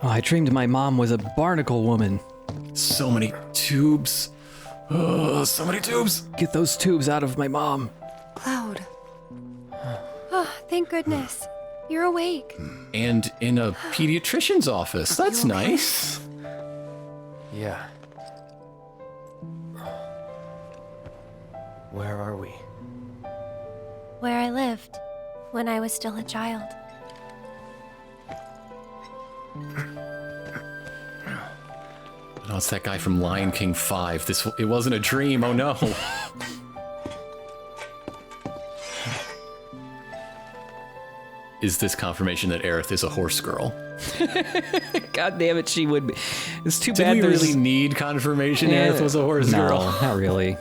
Oh, I dreamed my mom was a barnacle woman. So many tubes. Oh, so many tubes. Get those tubes out of my mom. Cloud. Oh, thank goodness. You're awake. And in a pediatrician's office. That's nice. Yeah. Where are we? Where I lived when I was still a child. Oh, it's that guy from Lion King 5. It wasn't a dream. Oh no. Is this confirmation that Aerith is a horse girl? God damn it, she would be. It's too Did bad we there's... really need confirmation Aerith was a horse girl? No, not really.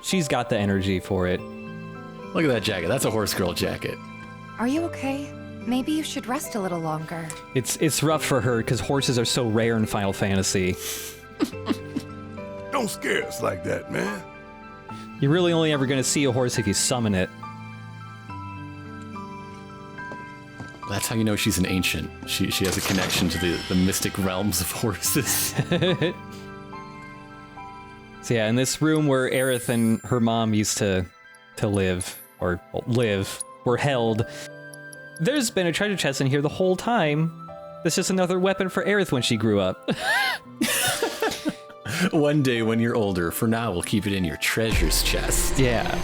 She's got the energy for it. Look at that jacket. That's a horse girl jacket. Are you okay? Maybe you should rest a little longer. It's rough for her because horses are so rare in Final Fantasy. Don't scare us like that, man. You're really only ever going to see a horse if you summon it. That's how you know she's an ancient. She has a connection to the mystic realms of horses. So yeah, in this room where Aerith and her mom used to live, were held, there's been a treasure chest in here the whole time. That's just another weapon for Aerith when she grew up. One day when you're older. For now, we'll keep it in your treasures chest. Yeah.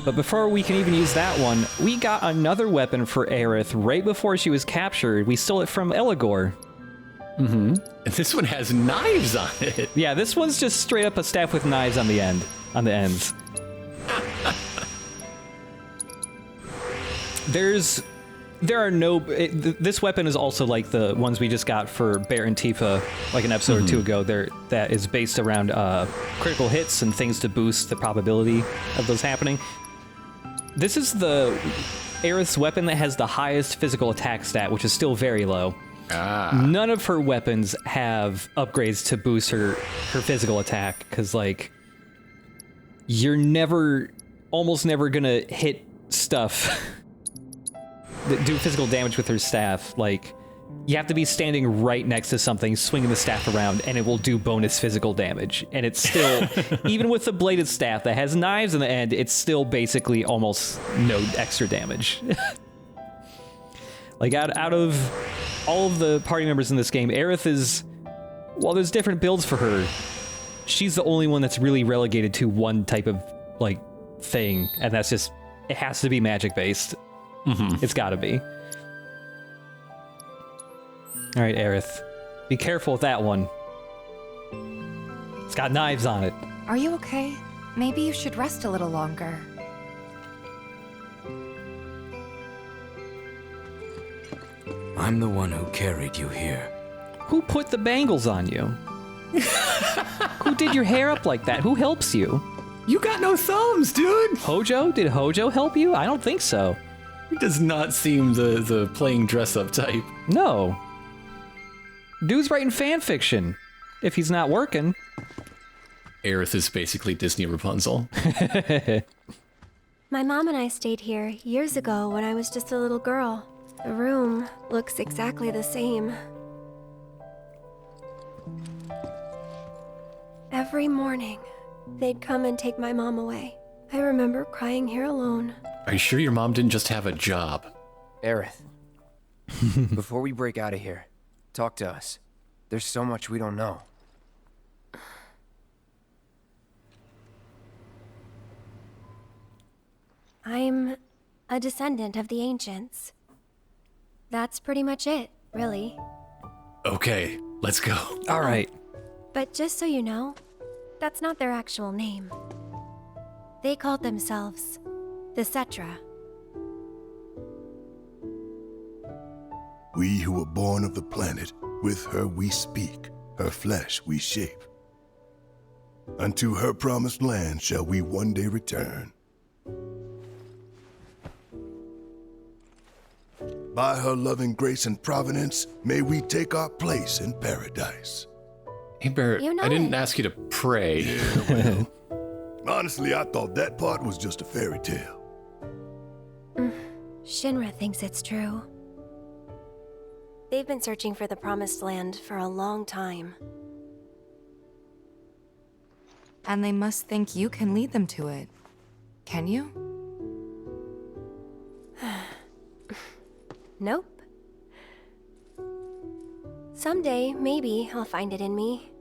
But before we can even use that one, we got another weapon for Aerith right before she was captured. We stole it from Eligor. Mm-hmm. And this one has knives on it. Yeah, this one's just straight up a staff with knives on the ends. This weapon is also like the ones we just got for Bear and Tifa, like an episode or two ago. That is based around critical hits and things to boost the probability of those happening. This is the Aerith's weapon that has the highest physical attack stat, which is still very low. None of her weapons have upgrades to boost her physical attack, because like you're almost never gonna hit stuff that do physical damage with her staff. Like, you have to be standing right next to something, swinging the staff around, and it will do bonus physical damage. And it's still, even with the bladed staff that has knives in the end, it's still basically almost no extra damage. Like, out of all of the party members in this game, Aerith is, while there's different builds for her, she's the only one that's really relegated to one type of, like, thing. And that's just, it has to be magic-based. Mm-hmm. It's gotta be. Alright, Aerith. Be careful with that one. It's got knives on it. Are you okay? Maybe you should rest a little longer. I'm the one who carried you here. Who put the bangles on you? Who did your hair up like that? Who helps you? You got no thumbs, dude! Hojo? Did Hojo help you? I don't think so. He does not seem the playing dress-up type. No. Dude's writing fan fiction. If he's not working. Aerith is basically Disney Rapunzel. My mom and I stayed here years ago when I was just a little girl. The room looks exactly the same. Every morning, they'd come and take my mom away. I remember crying here alone. Are you sure your mom didn't just have a job? Aerith, before we break out of here, talk to us. There's so much we don't know. I'm a descendant of the ancients. That's pretty much it, really. Okay, let's go. All right. But just so you know, that's not their actual name. They called themselves the Cetra. We who were born of the planet, with her we speak, her flesh we shape. Unto her promised land shall we one day return. By her loving grace and providence, may we take our place in paradise. Hey, Barrett, You know I didn't it. ask you to pray. Yeah, well, honestly, I thought that part was just a fairy tale. Shinra thinks it's true. They've been searching for the Promised Land for a long time. And they must think you can lead them to it. Can you? Nope. Someday, maybe, I'll find it in me.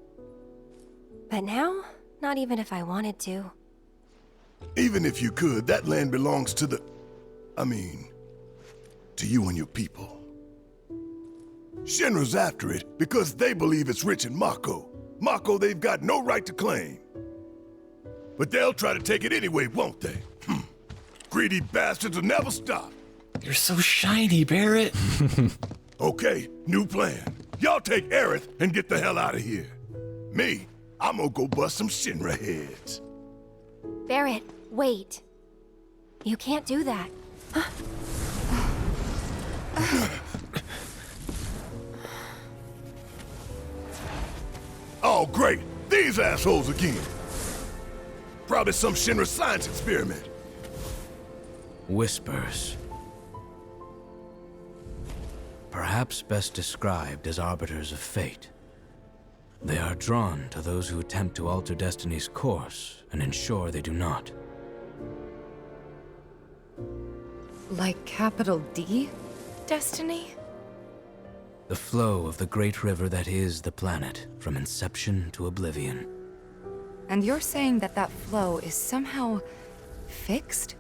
But now, not even if I wanted to. Even if you could, that land belongs to the... to you and your people. Shinra's after it because they believe it's rich in Mako. Mako they've got no right to claim. But they'll try to take it anyway, won't they? Greedy bastards will never stop. You're so shiny, Barrett. Okay, new plan. Y'all take Aerith and get the hell out of here. Me, I'm gonna go bust some Shinra heads. Barrett, wait. You can't do that. Oh, great. These assholes again. Probably some Shinra science experiment. Whispers. Perhaps best described as arbiters of fate. They are drawn to those who attempt to alter destiny's course and ensure they do not. Like capital D? Destiny? The flow of the great river that is the planet, from inception to oblivion. And you're saying that that flow is somehow fixed?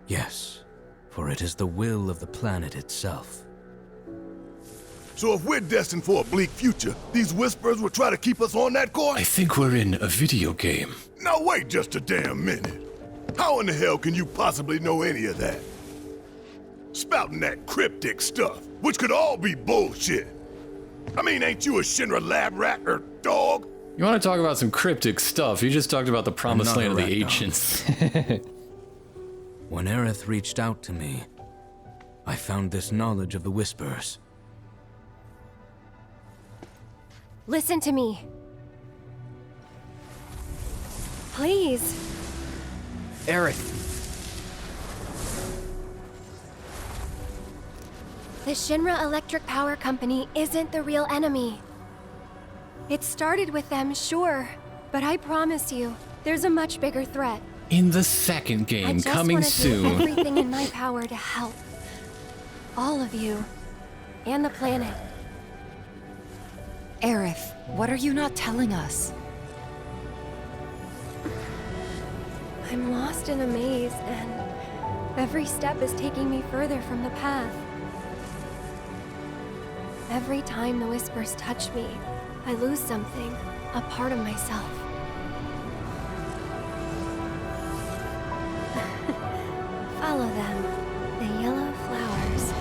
Yes, for it is the will of the planet itself. So if we're destined for a bleak future, these whispers will try to keep us on that I course? think we're in a video game. Now wait just a damn minute. How in the hell can you possibly know any of that? Spouting that cryptic stuff, which could all be bullshit. Ain't you a Shinra lab rat or dog? You want to talk about some cryptic stuff? You just talked about the promised Another land of the rat dog. ancients. When Aerith reached out to me, I found this knowledge of the Whispers. Listen to me. Please. Aerith, The Shinra Electric Power Company isn't the real enemy. It started with them, sure, but I promise you, there's a much bigger threat. In the second I game, just coming want to do soon. everything in my power to help. All of you. And the planet. Aerith, what are you not telling us? I'm lost in a maze, and every step is taking me further from the path. Every time the whispers touch me, I lose something, a part of myself. Follow them, the yellow flowers.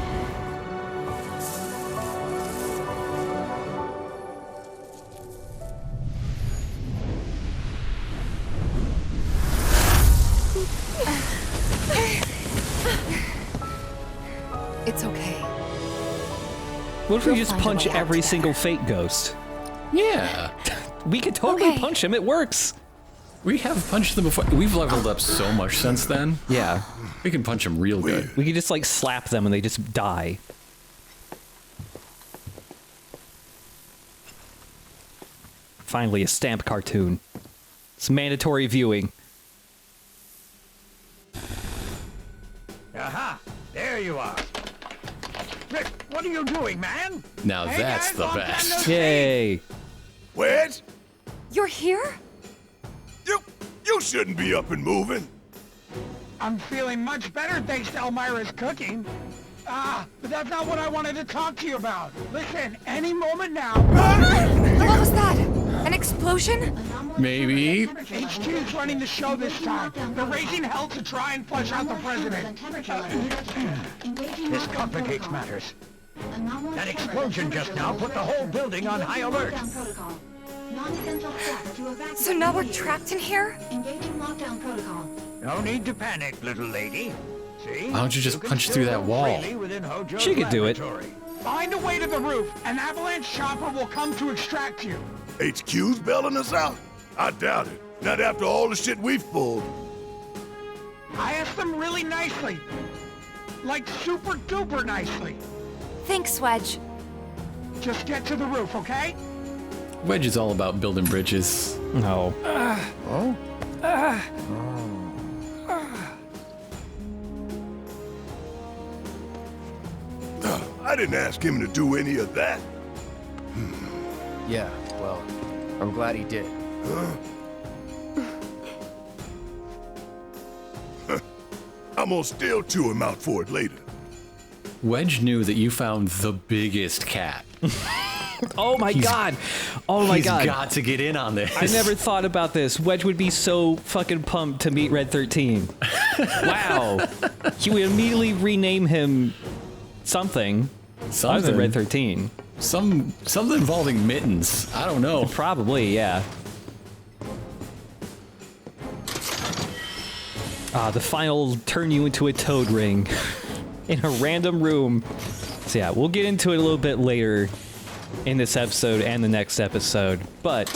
It's okay. What if we We'll just find a punch way out every together. single fake ghost? Yeah. We could totally Okay. punch him. It works. We have punched them before. We've leveled up so much since then. Yeah. We can punch them real good. We could just like slap them and they just die. Finally, a stamp cartoon. It's mandatory viewing. Aha! There you are. Rick, what are you doing, man? Now Hey, that's guys, the long time best. no see. Yay! Wedge, You're here? you shouldn't be up and moving. I'm feeling much better thanks to Elmira's cooking. But that's not what I wanted to talk to you about. Listen, any moment now. What was that? An explosion? Maybe. HQ's running the show this time. They're raising hell to try and flush out the president. This complicates matters. That explosion just now put the whole building on high alert. So now we're trapped in here? No need to panic, little lady. See? Why don't you just can punch still through that go wall? freely within Hojo's She could do it. laboratory. Find a way to the roof. An avalanche chopper will come to extract you. HQ's bailing us out? I doubt it. Not after all the shit we've pulled. I asked them really nicely. Like super duper nicely. Thanks, Wedge. Just get to the roof, okay? Wedge is all about building bridges. No. I didn't ask him to do any of that. Yeah, well, I'm glad he did. I'm gonna still chew him out for it later. Wedge knew that you found the biggest cat. Oh my god. Oh my god. He's got to get in on this. I never thought about this. Wedge would be so fucking pumped to meet Red XIII. Wow. He would immediately rename him something other than Red XIII. Something involving mittens. I don't know. Probably, yeah. The final turn you into a toad ring in a random room. So yeah, we'll get into it a little bit later in this episode and the next episode. But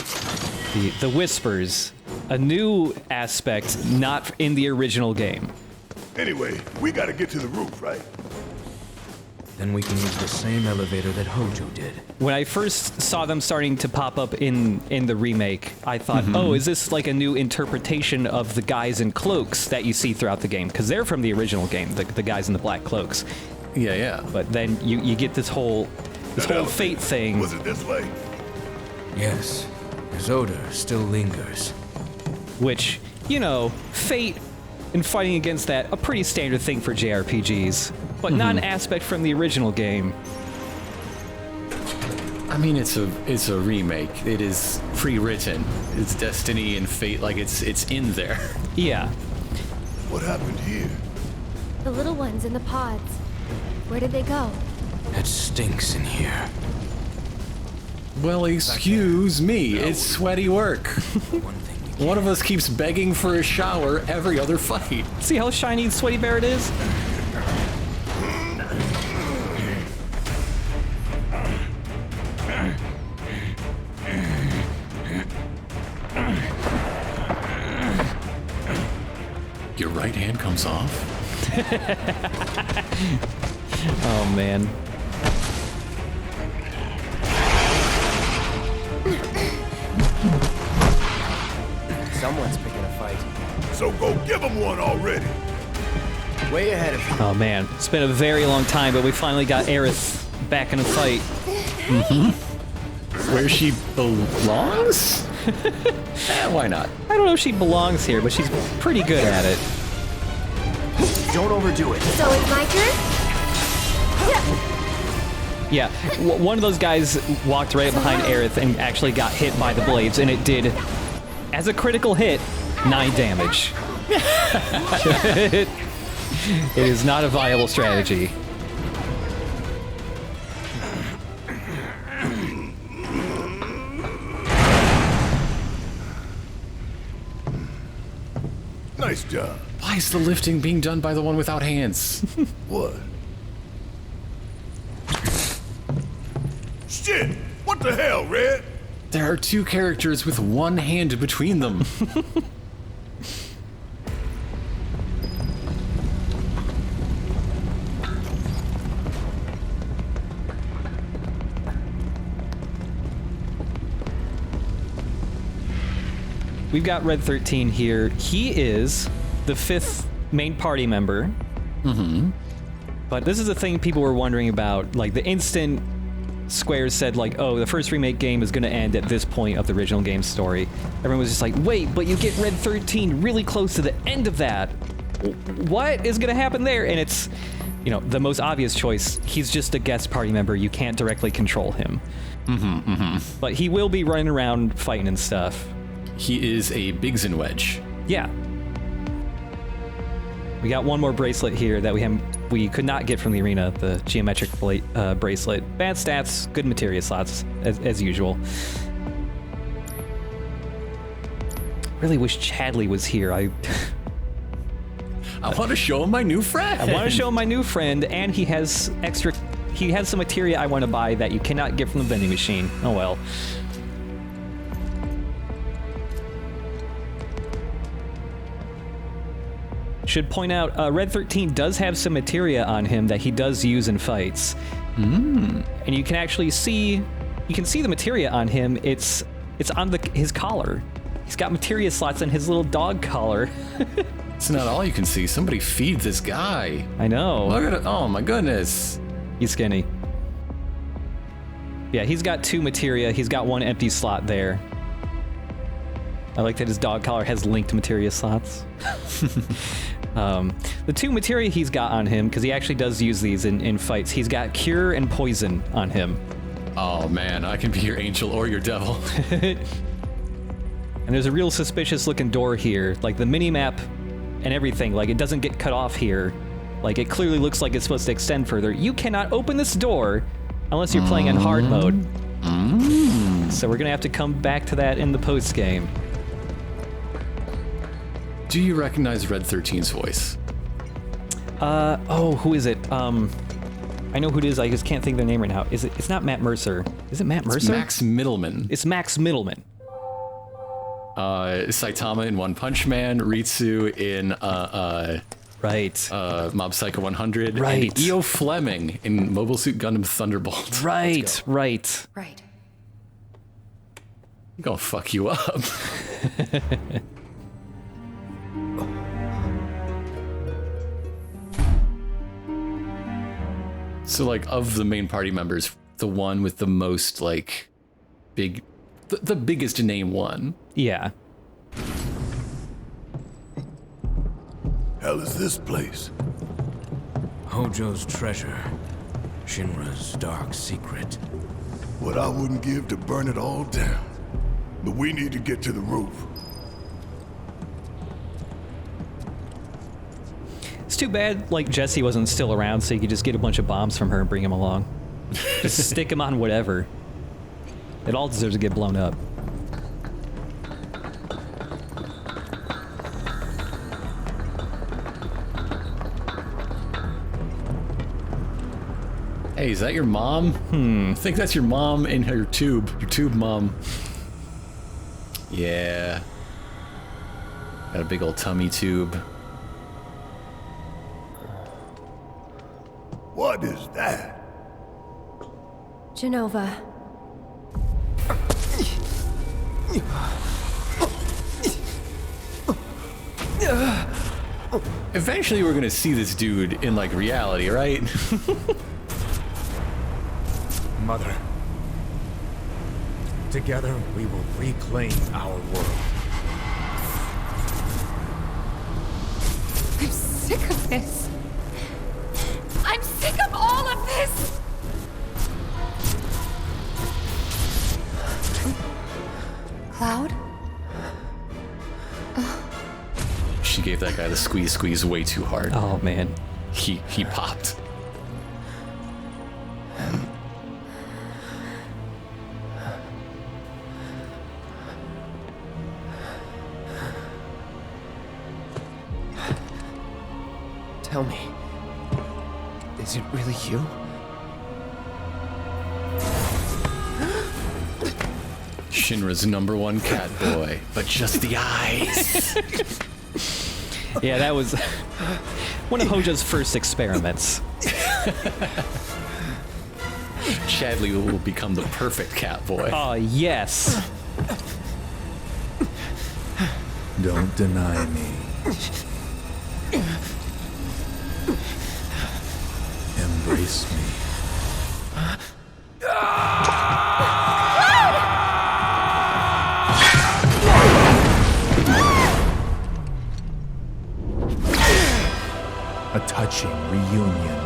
the Whispers, a new aspect not in the original game. Anyway, we gotta get to the roof, right? Then we can use the same elevator that Hojo did. When I first saw them starting to pop up in the remake, I thought, oh, is this like a new interpretation of the guys in cloaks that you see throughout the game? Because they're from the original game, the guys in the black cloaks. Yeah, yeah. But then you get this whole fate thing. Was it this way? Yes, his odor still lingers. Which, you know, fate and fighting against that, a pretty standard thing for JRPGs, but not an aspect from the original game. I mean, it's a remake. It is pre-written. It's destiny and fate, like it's in there. Yeah. What happened here? The little ones in the pods. Where did they go? It stinks in here. Well, excuse me. It's sweaty work. One of us keeps begging for a shower every other fight. See how shiny and sweaty Barrett is? Your right hand comes off? Oh, man. Someone's picking a fight. So go give him one already. Way ahead of you. Oh, man. It's been a very long time, but we finally got Aerith back in a fight. Where she belongs? Why not? I don't know if she belongs here, but she's pretty good at it. Don't overdo it. So it's my turn? Yeah, one of those guys walked right behind Aerith and actually got hit by the blades, and it did, as a critical hit, 9 damage. It is not a viable strategy. Nice job. Why is the lifting being done by the one without hands? What? Shit! What the hell, Red? There are 2 characters with one hand between them. We've got Red XIII here. He is the 5th main party member. But this is a thing people were wondering about. Like, the instant Square said, like, oh, the first remake game is going to end at this point of the original game's story, everyone was just like, wait, but you get Red XIII really close to the end of that. What is going to happen there? And it's, you know, the most obvious choice. He's just a guest party member. You can't directly control him. But he will be running around fighting and stuff. He is a Biggs and Wedge. Yeah. We got one more bracelet here that we could not get from the arena, the geometric bracelet. Bad stats, good materia slots, as usual. Really wish Chadley was here. I want to show him my new friend. I want to show him my new friend, and he has some materia I want to buy that you cannot get from the vending machine. Oh well. Should point out, Red XIII does have some materia on him that he does use in fights. And you can actually see, the materia on him. It's on his collar. He's got materia slots in his little dog collar. It's not all you can see. Somebody feed this guy. I know. Look at it. Oh my goodness. He's skinny. Yeah, he's got 2 materia. He's got 1 empty slot there. I like that his dog collar has linked materia slots. The 2 materia he's got on him, because he actually does use these in fights, he's got cure and poison on him. Oh man, I can be your angel or your devil. And there's a real suspicious looking door here. Like the mini-map and everything, like it doesn't get cut off here. Like it clearly looks like it's supposed to extend further. You cannot open this door unless you're playing on hard mode. So we're gonna have to come back to that in the post game. Do you recognize Red XIII's voice? Who is it? I know who it is, I just can't think of their name right now. It's not Matt Mercer. Is it Matt Mercer? It's Max Middleman. It's Max Middleman. Saitama in One Punch Man, Ritsu in Right. Mob Psycho 100, Right. and E.O. Fleming in Mobile Suit Gundam Thunderbolt. Right. Right. I'm gonna fuck you up. So, like, of the main party members, the one with the most, like, the biggest name one. Yeah. Hell is this place? Hojo's treasure. Shinra's dark secret. What I wouldn't give to burn it all down. But we need to get to the roof. It's too bad, like, Jesse wasn't still around so you could just get a bunch of bombs from her and bring him along. Just stick him on whatever. It all deserves to get blown up. Hey, is that your mom? I think that's your mom in her tube. Your tube mom. Yeah. Got a big old tummy tube. What is that? Genova. Eventually we're gonna see this dude in, like, reality, right? Mother, together we will reclaim our world. I'm sick of this. I'm sick of all of this! Cloud? She gave that guy the squeeze way too hard. Oh, man. He popped. Tell me, is it really you? Shinra's #1 cat boy, but just the eyes. Yeah, that was one of Hojo's first experiments. Chadley will become the perfect cat boy. Oh, yes. Don't deny me. Embrace me. A touching reunion.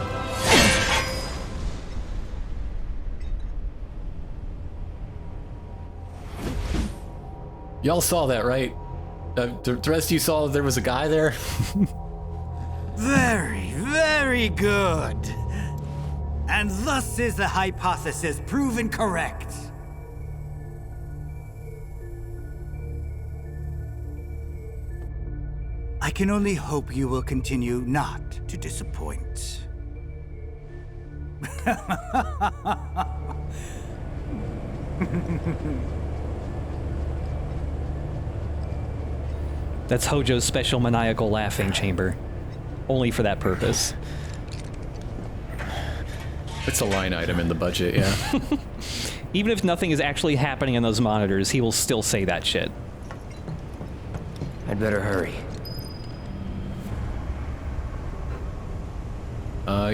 Y'all saw that, right? The rest of you saw there was a guy there? Very, very good. And thus is the hypothesis proven correct. I can only hope you will continue not to disappoint. That's Hojo's special maniacal laughing chamber. Only for that purpose. It's a line item in the budget, yeah. Even if nothing is actually happening on those monitors, he will still say that shit. I'd better hurry.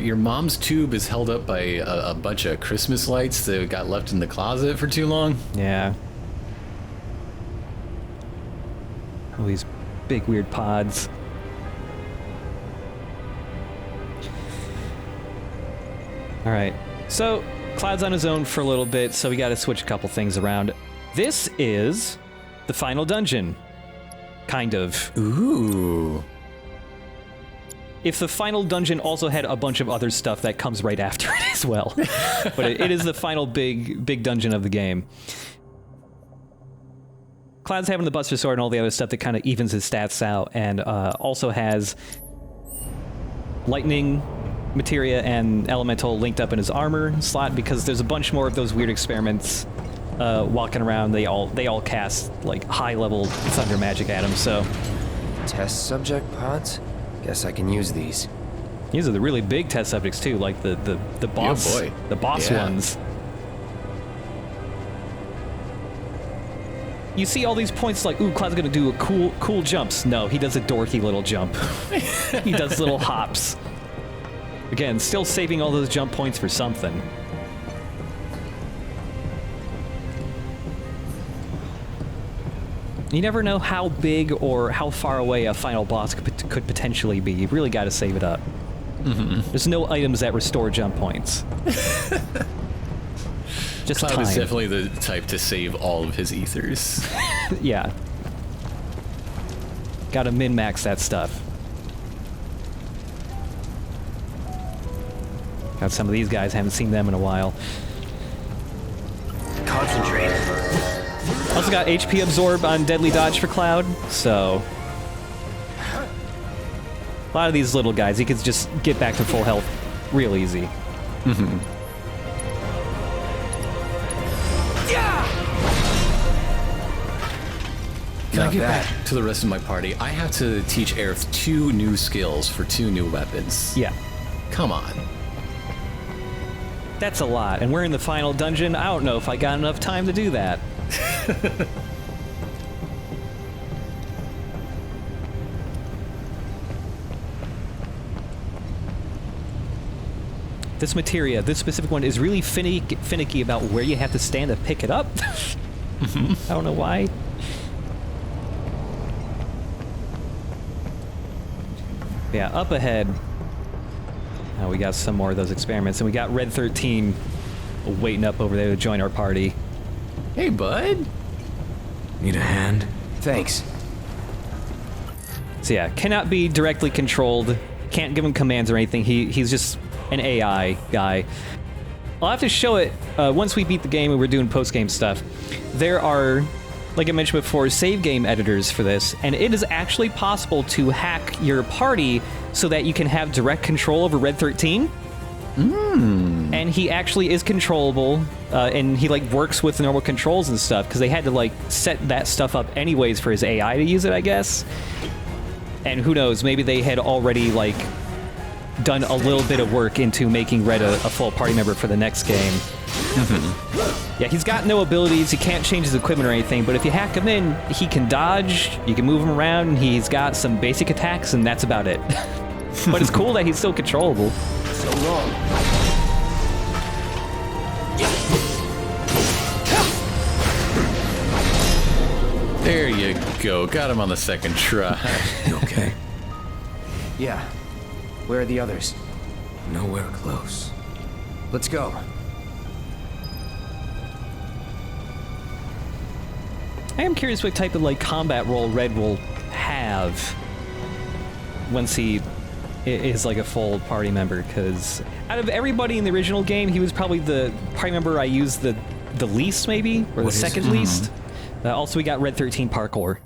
Your mom's tube is held up by a bunch of Christmas lights that got left in the closet for too long. Yeah. All these big weird pods. All right. So, Cloud's on his own for a little bit, so we got to switch a couple things around. This is the final dungeon. Kind of. Ooh. If the final dungeon also had a bunch of other stuff that comes right after it as well. But it is the final big dungeon of the game. Cloud's having the Buster Sword and all the other stuff that kind of evens his stats out, and also has lightning, materia, and elemental linked up in his armor slot, because there's a bunch more of those weird experiments walking around. They all cast like high-level thunder magic at him, so... Test subject pods? Guess I can use these. These are the really big test subjects too, like the boss, the boss ones. You see all these points like, ooh, Cloud's gonna do a cool jumps. No, he does a dorky little jump. He does little hops. Again, still saving all those jump points for something. You never know how big or how far away a final boss could potentially be. You've really got to save it up. Mm-hmm. There's no items that restore jump points. Just Cloud time. is definitely the type to save all of his ethers. Yeah. Gotta min-max that stuff. Got some of these guys, haven't seen them in a while. Concentrate. Also got HP absorb on Deadly Dodge for Cloud, so... A lot of these little guys, he could just get back to full health real easy. Mm-hmm. Can I get back to the rest of my party? I have to teach Aerith 2 new skills for 2 new weapons. Yeah. Come on. That's a lot, and we're in the final dungeon. I don't know if I got enough time to do that. This materia, this specific one, is really finicky about where you have to stand to pick it up. I don't know why. Yeah, up ahead. Now we got some more of those experiments, and we got Red XIII waiting up over there to join our party. Hey, bud. Need a hand? Thanks. So yeah, cannot be directly controlled. Can't give him commands or anything. He's just an AI guy. I'll have to show it once we beat the game and we're doing post-game stuff. There are, like I mentioned before, save game editors for this, and it is actually possible to hack your party so that you can have direct control over Red XIII. And he actually is controllable, and he like works with normal controls and stuff, because they had to like set that stuff up anyways for his AI to use it, I guess. And who knows, maybe they had already like done a little bit of work into making Red a full party member for the next game. Yeah, he's got no abilities, he can't change his equipment or anything, but if you hack him in, he can dodge, you can move him around, and he's got some basic attacks, and that's about it. But it's cool that he's still controllable. So long. There you go. Got him on the second try. You okay? Yeah. Where are the others? Nowhere close. Let's go. I am curious what type of like combat role Red will have once he is like a full party member, because out of everybody in the original game, he was probably the party member I used the least, maybe, or the second least. Also, we got Red XIII parkour.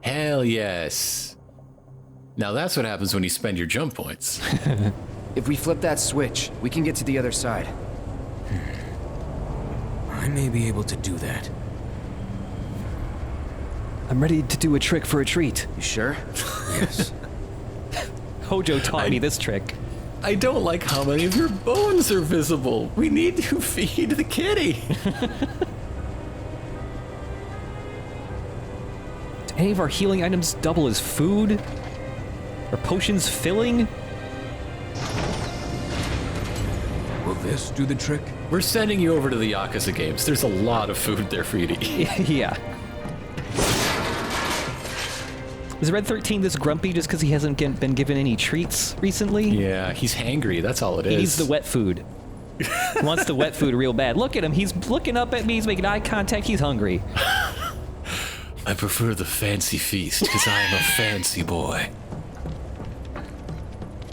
Hell yes. Now that's what happens when you spend your jump points. If we flip that switch, we can get to the other side. I may be able to do that. I'm ready to do a trick for a treat. You sure? Yes. Hojo taught me this trick. I don't like how many of your bones are visible. We need to feed the kitty. Do any of our healing items double as food? Are potions filling? Will this do the trick? We're sending you over to the Yakuza games. There's a lot of food there for you to eat. Yeah. Is Red 13 this grumpy just because he hasn't been given any treats recently? Yeah, he's hangry. That's all it is. He needs the wet food. He wants the wet food real bad. Look at him. He's looking up at me. He's making eye contact. He's hungry. I prefer the fancy feast because I am a fancy boy.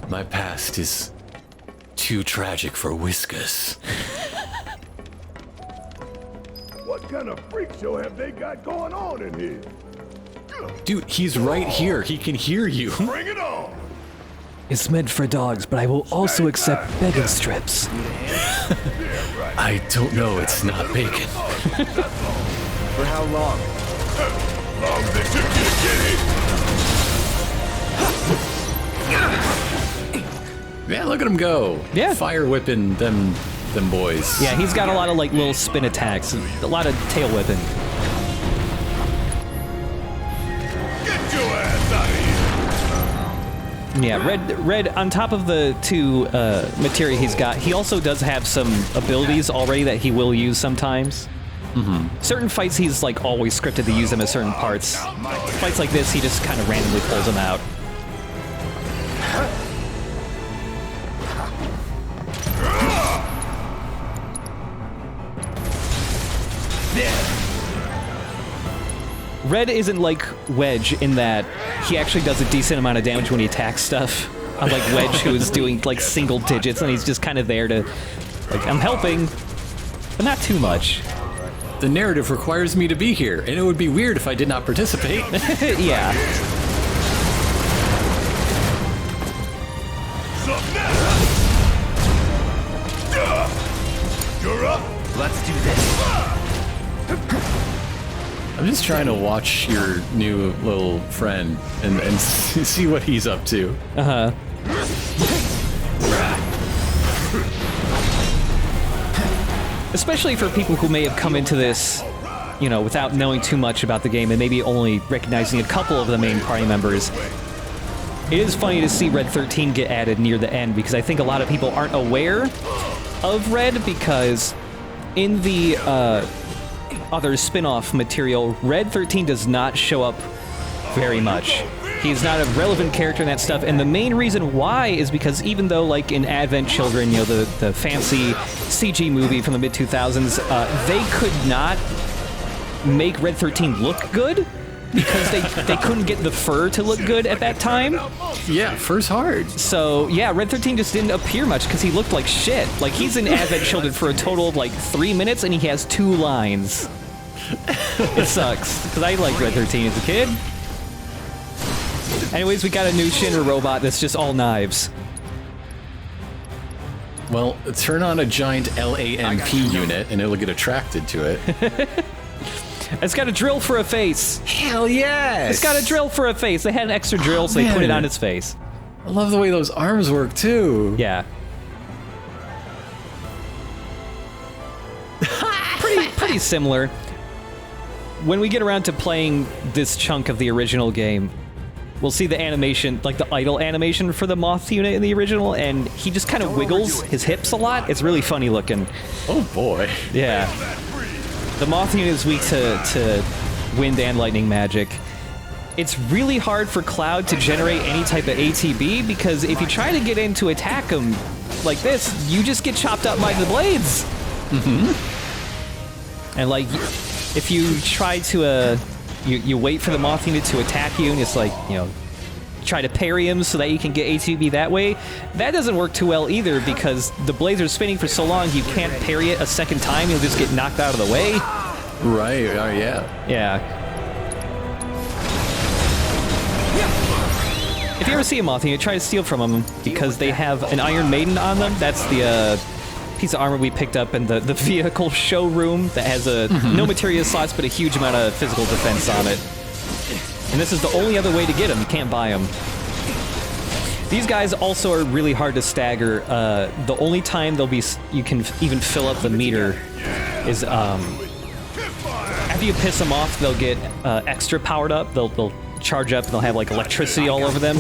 My past is too tragic for Whiskas. What kind of freak show have they got going on in here? Dude, he's right here. He can hear you. Bring it on! It's meant for dogs, but I will also accept begging strips. I don't know. It's not bacon. For how long? Long as they took you to get it! Yeah, look at him go. Yeah. Fire whipping them boys. Yeah, he's got a lot of like little spin attacks, a lot of tail whipping. Get your ass out of here! Yeah, Red. On top of the two materia he's got, he also does have some abilities already that he will use sometimes. Certain fights he's like always scripted to use them at certain parts. Fights like this, he just kind of randomly pulls them out. Red isn't like Wedge in that he actually does a decent amount of damage when he attacks stuff. Unlike Wedge, who is doing like single digits, and he's just kind of there to, like, I'm helping, but not too much. The narrative requires me to be here, and it would be weird if I did not participate. Yeah. You're up. Let's do this. I'm just trying to watch your new little friend and see what he's up to. Uh-huh. Especially for people who may have come into this, you know, without knowing too much about the game and maybe only recognizing a couple of the main party members. It is funny to see Red 13 get added near the end because I think a lot of people aren't aware of Red because in the other spin-off material, Red 13 does not show up very much. He's not a relevant character in that stuff, and the main reason why is because even though, like, in Advent Children, you know, the fancy CG movie from the mid-2000s, they could not make Red 13 look good because they couldn't get the fur to look good at that time. Yeah, fur's hard. So, yeah, Red 13 just didn't appear much because he looked like shit. Like, he's in Advent Children for a total of, like, 3 minutes, and he has 2 lines. It sucks, because I liked Red 13 as a kid. Anyways, we got a new Shinra robot that's just all knives. Well, turn on a giant LAMP unit, and it'll get attracted to it. It's got a drill for a face. Hell yes! It's got a drill for a face. They had an extra drill, so they put it on its face. I love the way those arms work, too. Yeah. Pretty similar. When we get around to playing this chunk of the original game, we'll see the animation, like the idle animation for the moth unit in the original, and he just kind of wiggles his hips a lot. It's really funny looking. Oh boy. Yeah. The moth unit is weak to wind and lightning magic. It's really hard for Cloud to generate any type of ATB because if you try to get in to attack him like this, you just get chopped up by the blades. And like, if you try to, you wait for the moth unit to attack you and it's like, you know, try to parry him so that you can get ATB that way, that doesn't work too well either because the blades are spinning for so long you can't parry it a second time, you'll just get knocked out of the way. Right, yeah. Yeah. If you ever see a moth unit, try to steal from them because they have an Iron Maiden on them. That's the piece of armor we picked up in the vehicle showroom that has no materia slots but a huge amount of physical defense on it. And this is the only other way to get them. You can't buy them. These guys also are really hard to stagger. The only time you can even fill up the meter is after you piss them off. They'll get extra powered up. They'll charge up. And they'll have like electricity all over them.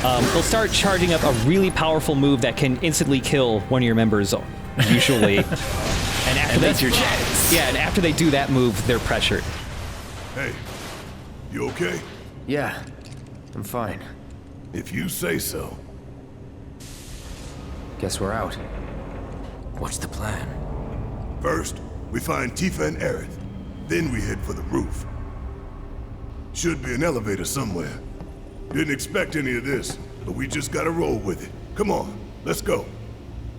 They'll start charging up a really powerful move that can instantly kill one of your members, usually. And that's your chance. Yeah, and after they do that move, they're pressured. Hey, you okay? Yeah, I'm fine. If you say so. Guess we're out. What's the plan? First, we find Tifa and Aerith. Then we head for the roof. Should be an elevator somewhere. Didn't expect any of this, but we just gotta roll with it. Come on, let's go.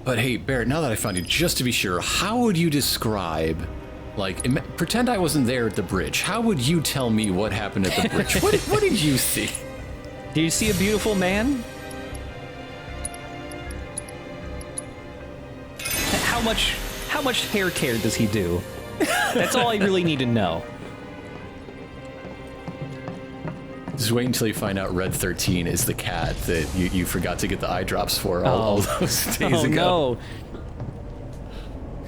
But hey, Barrett, now that I found you, just to be sure, how would you describe, like, pretend I wasn't there at the bridge. How would you tell me what happened at the bridge? What did you see? Did you see a beautiful man? How much hair care does he do? That's all I really need to know. Just wait until you find out Red XIII is the cat that you forgot to get the eye drops for all those days ago.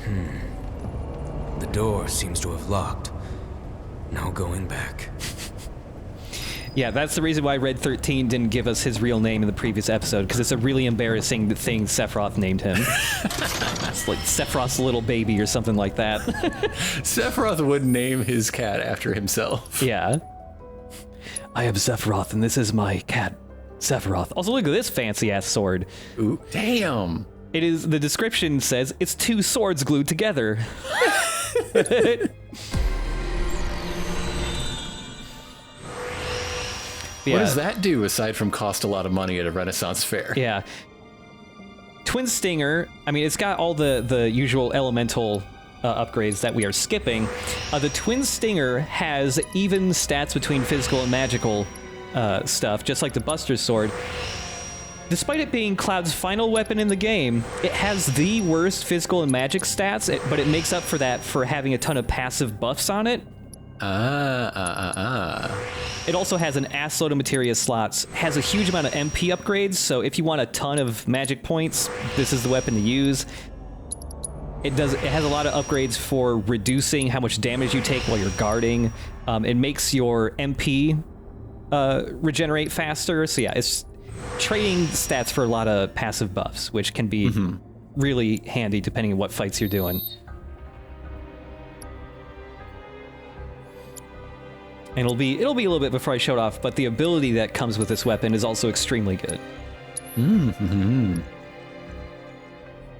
No. The door seems to have locked. No going back. Yeah, that's the reason why Red XIII didn't give us his real name in the previous episode, because it's a really embarrassing thing Sephiroth named him. It's like Sephiroth's little baby or something like that. Sephiroth would name his cat after himself. Yeah. I am Sephiroth, and this is my cat, Sephiroth. Also, look at this fancy-ass sword. Ooh, damn. It is, the description says, it's 2 swords glued together. What does that do aside from cost a lot of money at a Renaissance fair? Yeah. Twin Stinger, I mean, it's got all the usual elemental upgrades that we are skipping. The Twin Stinger has even stats between physical and magical stuff, just like the Buster Sword. Despite it being Cloud's final weapon in the game, it has the worst physical and magic stats, but it makes up for that for having a ton of passive buffs on it. It also has an assload of materia slots, has a huge amount of MP upgrades, so if you want a ton of magic points, this is the weapon to use. It has a lot of upgrades for reducing how much damage you take while you're guarding. It makes your MP regenerate faster, so yeah, it's trading stats for a lot of passive buffs, which can be really handy depending on what fights you're doing. And it'll be a little bit before I show it off, but the ability that comes with this weapon is also extremely good.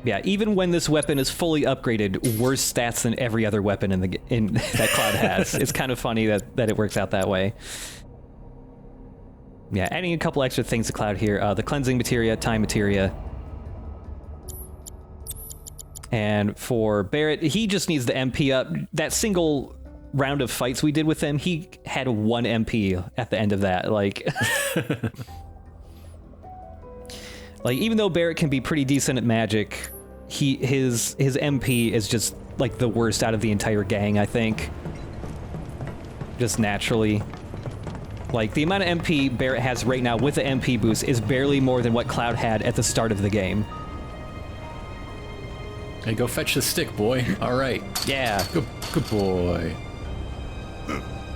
Yeah, even when this weapon is fully upgraded, worse stats than every other weapon in that Cloud has. It's kind of funny that it works out that way. Yeah, adding a couple extra things to Cloud here. The cleansing materia, time materia. And for Barrett, he just needs the MP up. That single round of fights we did with him, he had 1 MP at the end of that. Like, like even though Barrett can be pretty decent at magic, his MP is just like the worst out of the entire gang, I think. Just naturally. Like, the amount of MP Barrett has right now with the MP boost is barely more than what Cloud had at the start of the game. Hey, go fetch the stick, boy. All right. Yeah. Good boy.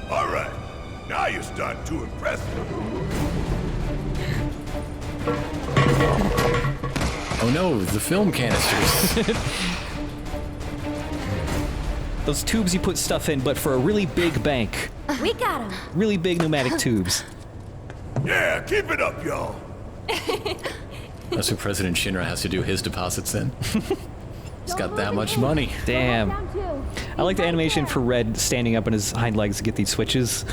All right. Now you're starting to impress me. Oh no, the film canisters. Those tubes you put stuff in, but for a really big bank. We got him. Really big pneumatic tubes. Yeah, keep it up, y'all. That's what President Shinra has to do his deposits in. He's got that much money. Damn. I like the animation for Red standing up on his hind legs to get these switches.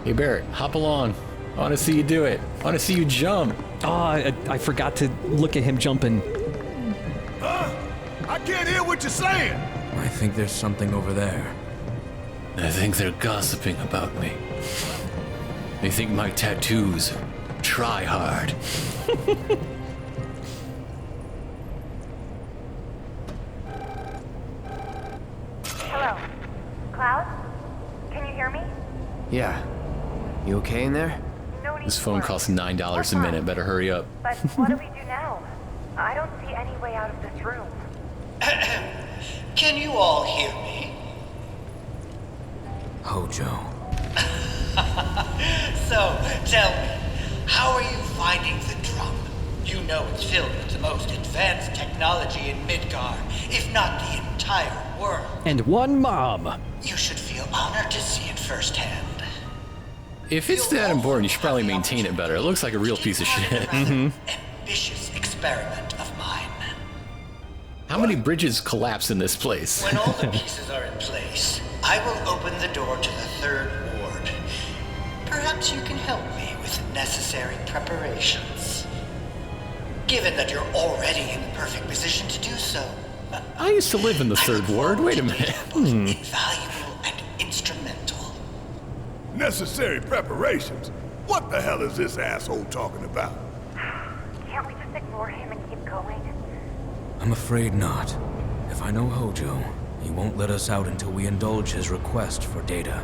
Hey Barrett, hop along. I want to see you do it. I want to see you jump. Oh, I forgot to look at him jumping. I can't hear what you're saying. I think there's something over there. I think they're gossiping about me. They think my tattoos try hard. Hello. Cloud? Yeah. You okay in there? No need This to phone worry. costs $9 a We're minute. fine. Better hurry up. But what do we do now? I don't see any way out of this room. Can you all hear me? Hojo. So, tell me, how are you finding the drum? You know it's filled with the most advanced technology in Midgar, if not the entire world. And one mom. You should feel honored to see it firsthand. If it's that important, you should probably maintain it better. It looks like a real piece of shit. Ambitious experiment of mine. How many bridges collapse in this place? When all the pieces are in place, I will open the door to the third ward. Perhaps you can help me with the necessary preparations. Given that you're already in the perfect position to do so. I used to live in the third ward. Wait a minute. Invaluable and instrumental. Necessary preparations? What the hell is this asshole talking about? Can't we just ignore him and keep going? I'm afraid not. If I know Hojo, he won't let us out until we indulge his request for data.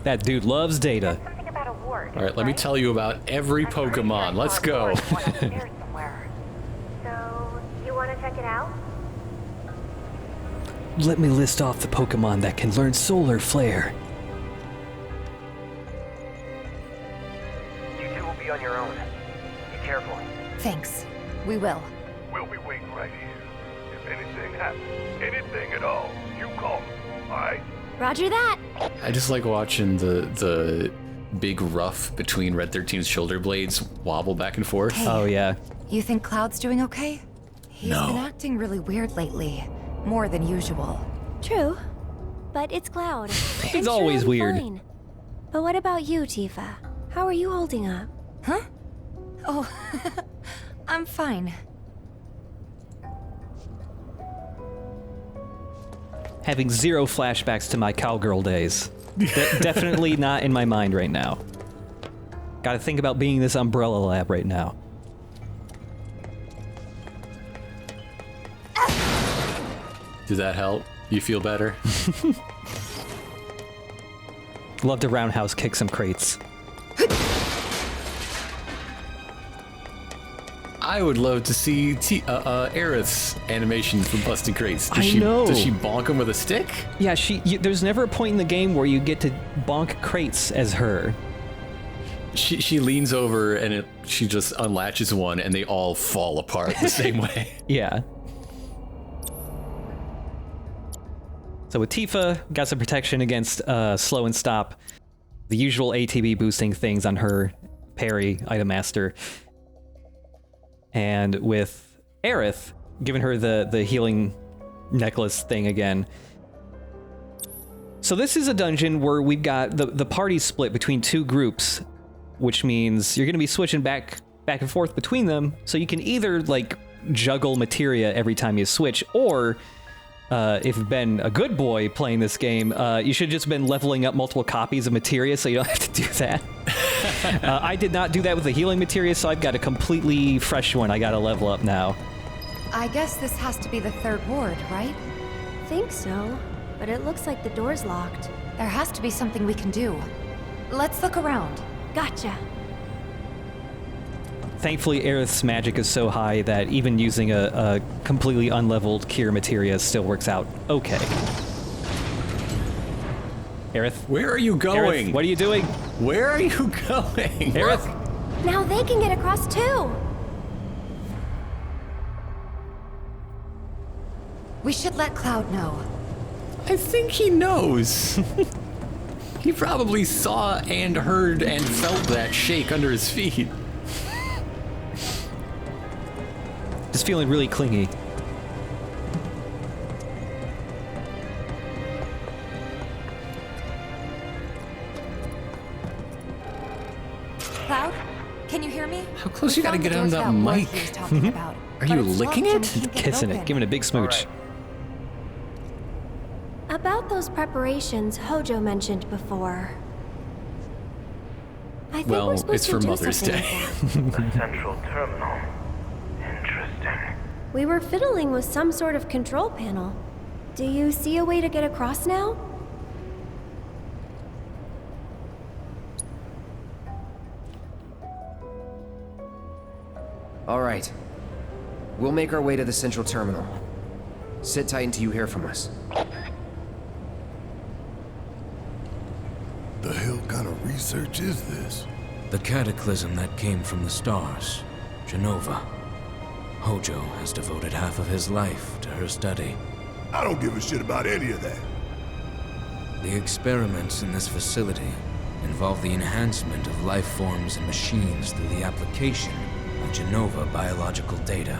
That dude loves data. Something about a ward. All right, let me tell you about every Pokemon. Let's go. Somewhere. So, you want to check it out? Let me list off the Pokemon that can learn Solar Flare. You two will be on your own. Be careful. Thanks. We will. We'll be waiting right here. If anything happens, anything at all, you call me, all right? Roger that. I just like watching the big ruff between Red XIII's shoulder blades wobble back and forth. Hey. Oh, yeah. You think Cloud's doing okay? He's been acting really weird lately. More than usual. True. But it's Cloud. He's always weird. Fine. But what about you, Tifa? How are you holding up? Huh? Oh, I'm fine. Having zero flashbacks to my cowgirl days. Definitely not in my mind right now. Gotta think about being this Umbrella Lab right now. Did that help? You feel better? Love to roundhouse kick some crates. I would love to see Aerith's animation for busting crates. Does she bonk him with a stick? Yeah, there's never a point in the game where you get to bonk crates as her. She leans over and she just unlatches one and they all fall apart the same way. Yeah. So with Tifa, got some protection against slow and stop. The usual ATB boosting things on her, parry, item master. And with Aerith, giving her the healing necklace thing again. So this is a dungeon where we've got the party split between two groups, which means you're going to be switching back and forth between them. So you can either like juggle materia every time you switch, or if you've been a good boy playing this game, you should have just been leveling up multiple copies of materia so you don't have to do that. I did not do that with the healing materia, so I've got a completely fresh one I gotta level up now. I guess this has to be the third ward, right? Think so, but it looks like the door's locked. There has to be something we can do. Let's look around. Gotcha. Thankfully, Aerith's magic is so high that even using a completely unleveled cure materia still works out okay. Aerith? Where are you going? Aerith, what are you doing? Where are you going? Aerith? Now they can get across too. We should let Cloud know. I think he knows. He probably saw and heard and felt that shake under his feet. Just feeling really clingy. Cloud, can you hear me? How close you gotta get on that mic? Are you licking it? Kissing it, giving it a big smooch. About those preparations Hojo mentioned before. I think we're supposed it's to for do Mother's something Day. with that. The central terminal. Interesting. We were fiddling with some sort of control panel. Do you see a way to get across now? All right. We'll make our way to the central terminal. Sit tight until you hear from us. The hell kind of research is this? The cataclysm that came from the stars, Genova. Hojo has devoted half of his life to her study. I don't give a shit about any of that. The experiments in this facility involve the enhancement of life forms and machines through the application of Genova biological data.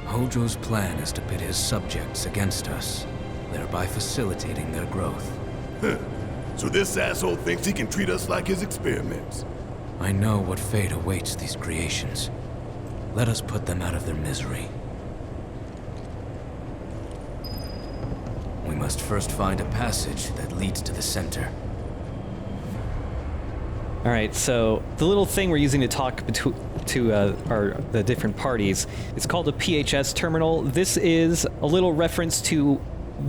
Hojo's plan is to pit his subjects against us, thereby facilitating their growth. So this asshole thinks he can treat us like his experiments. I know what fate awaits these creations. Let us put them out of their misery. We must first find a passage that leads to the center. All right, so the little thing we're using to talk to the different parties, it's called a PHS terminal. This is a little reference to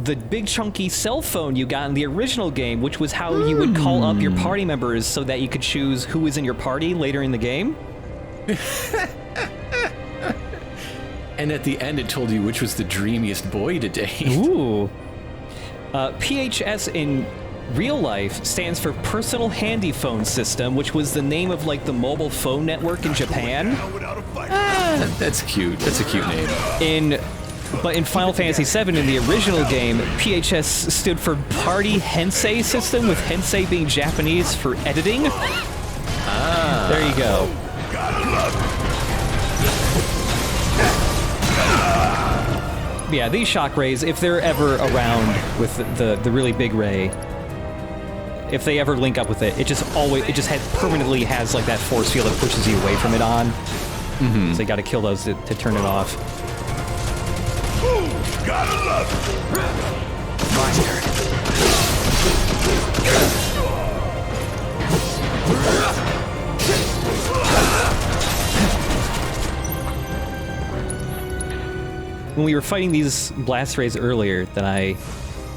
the big chunky cell phone you got in the original game, which was how you would call up your party members so that you could choose who was in your party later in the game. And at the end, it told you which was the dreamiest boy to date. Ooh. PHS in real life stands for Personal Handy Phone System, which was the name of like the mobile phone network in Japan. That's cute. That's a cute name. But in Final Fantasy VII, in the original game, PHS stood for Party Hensei System, with Hensei being Japanese for editing. Ah. There you go. Yeah, these shock rays, if they're ever around with the really big ray, if they ever link up with it, it just permanently has like that force field that pushes you away from it on. Mm-hmm. So you gotta kill those to turn it off. Ooh, gotta love it. My turn. When we were fighting these blast rays earlier, that I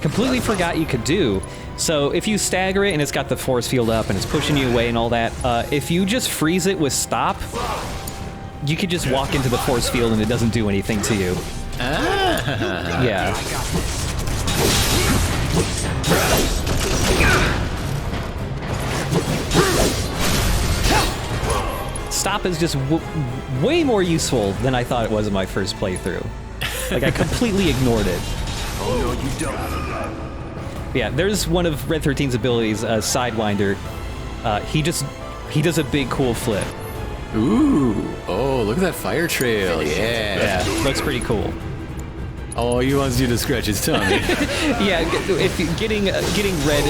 completely forgot you could do. So if you stagger it and it's got the force field up and it's pushing you away and all that, if you just freeze it with stop, you could just walk into the force field and it doesn't do anything to you. Ah. Yeah. Stop is just way more useful than I thought it was in my first playthrough. Like, I completely ignored it. Oh, no, you don't. Yeah, there's one of Red XIII's abilities, Sidewinder. He does a big, cool flip. Ooh. Oh, look at that fire trail. Yeah. Yeah, looks pretty cool. Oh, he wants you to scratch his tummy. Yeah, if getting Red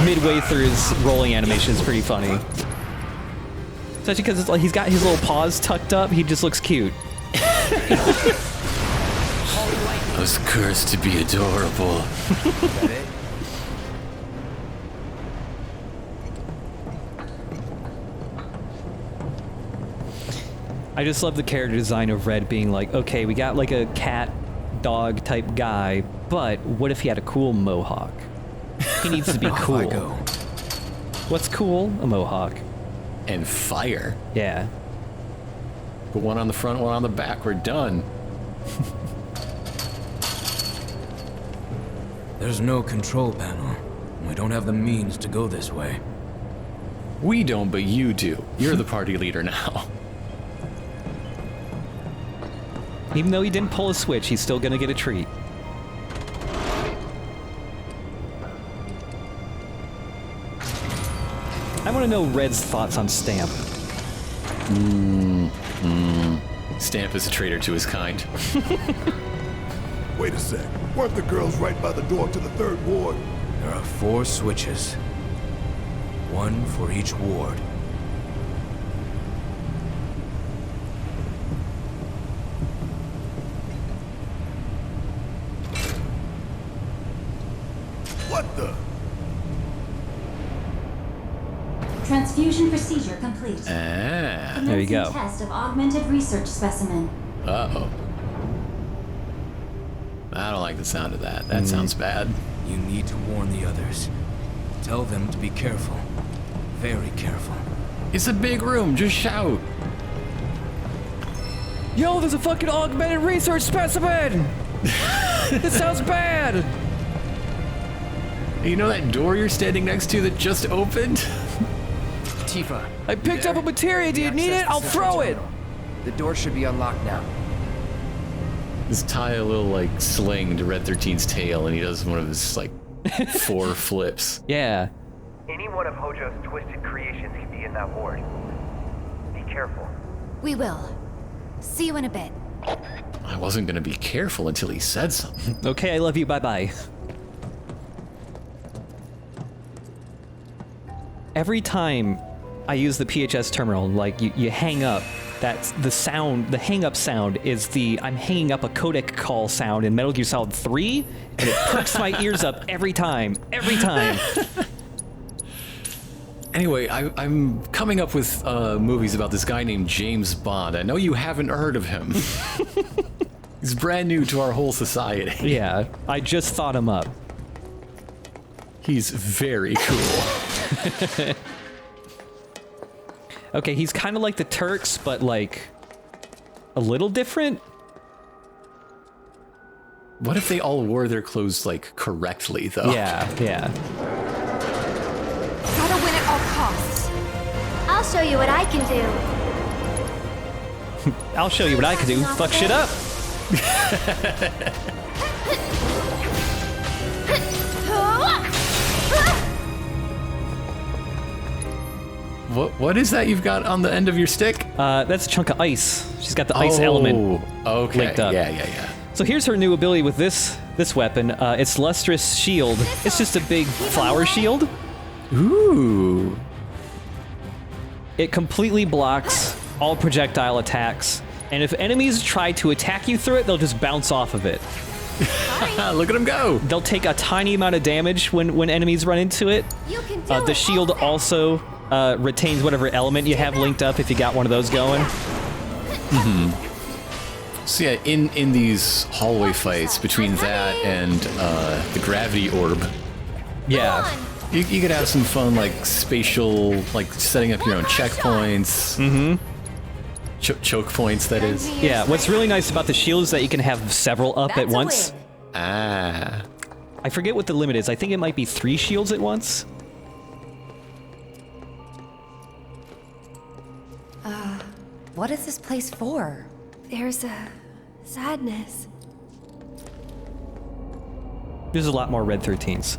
midway through his rolling animation is pretty funny. Especially because it's like he's got his little paws tucked up. He just looks cute. I was cursed to be adorable. I just love the character design of Red being like, okay, we got like a cat dog type guy, but what if he had a cool mohawk? He needs to be cool. What's cool? A mohawk. And fire. Yeah. Put one on the front, one on the back. We're done. There's no control panel. We don't have the means to go this way. We don't, but you do. You're the party leader now. Even though he didn't pull a switch, he's still gonna get a treat. I want to know Red's thoughts on Stamp. Stamp is a traitor to his kind. Wait a sec. Weren't the girls right by the door to the third ward? There are 4 switches. 1 for each ward. What the? Transfusion procedure complete. Ah. There you go. Commencing test of augmented research specimen. Uh-oh. I don't like the sound of that. That sounds bad. You need to warn the others. Tell them to be careful. Very careful. It's a big room. Just shout. Yo, there's a fucking augmented research specimen! This sounds bad! You know that door you're standing next to that just opened? Tifa. I picked up a materia. Do you need it? I'll throw it! The door should be unlocked now. Just tie a little, like, sling to Red 13's tail, and he does one of his, like, 4 flips. Yeah. Any one of Hojo's twisted creations could be in that ward. Be careful. We will. See you in a bit. I wasn't gonna be careful until he said something. Okay, I love you. Bye-bye. Every time I use the PHS terminal, like, you hang up, that's the sound, the hang-up sound is the I'm hanging up a codec call sound in Metal Gear Solid 3, and it perks my ears up every time. Every time. Anyway, I'm coming up with movies about this guy named James Bond. I know you haven't heard of him. He's brand new to our whole society. Yeah, I just thought him up. He's very cool. Okay, he's kind of like the Turks, but like a little different. What if they all wore their clothes like correctly, though? Yeah, yeah. Gotta win at all costs. I'll show you what I can do. I'll show you what I can do. Fuck shit up. What is that you've got on the end of your stick? That's a chunk of ice. She's got the ice element linked up. Yeah. So here's her new ability with this weapon. It's Lustrous Shield. It's just a big flower shield. Ooh. It completely blocks all projectile attacks, and if enemies try to attack you through it, they'll just bounce off of it. Look at them go. They'll take a tiny amount of damage when enemies run into it. The shield also retains whatever element you have linked up if you got one of those going. Mm-hmm. So yeah, in these hallway fights between that and the gravity orb, yeah, you could have some fun, like spatial, like setting up your own checkpoints. Mm-hmm. Choke points, that is. Yeah, what's really nice about the shield is that you can have several up at once. Ah. I forget what the limit is. I think it might be 3 shields at once. What is this place for? There's a sadness. There's a lot more Red 13s.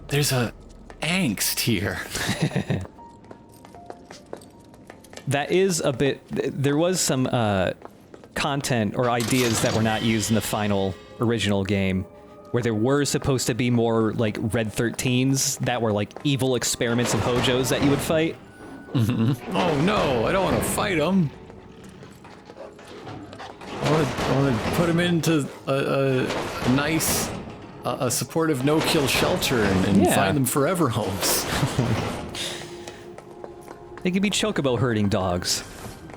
There's a angst here. That is a bit... There was some content or ideas that were not used in the final original game, where there were supposed to be more, like, Red 13s that were, like, evil experiments of Hojos that you would fight. Mm-hmm. Oh no, I don't want to fight them. I want to put them into a nice, a supportive no-kill shelter and find them forever homes. They could be chocobo herding dogs.